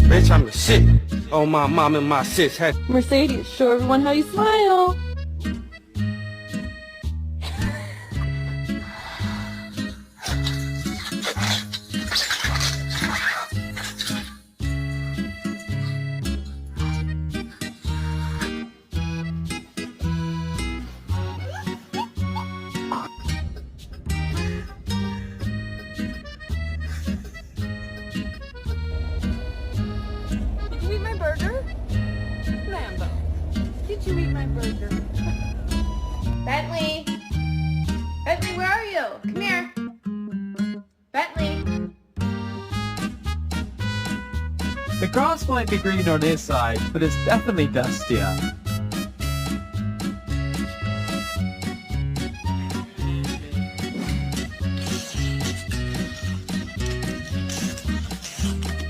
Bitch, I'm the shit. Oh, my mom and my sis had. Mercedes, show everyone how you smile. Did you eat my burger? Lambo, did you eat my burger? Bentley! Bentley, where are you? Come here. Bentley! The grass might be green on his side, but it's definitely dustier.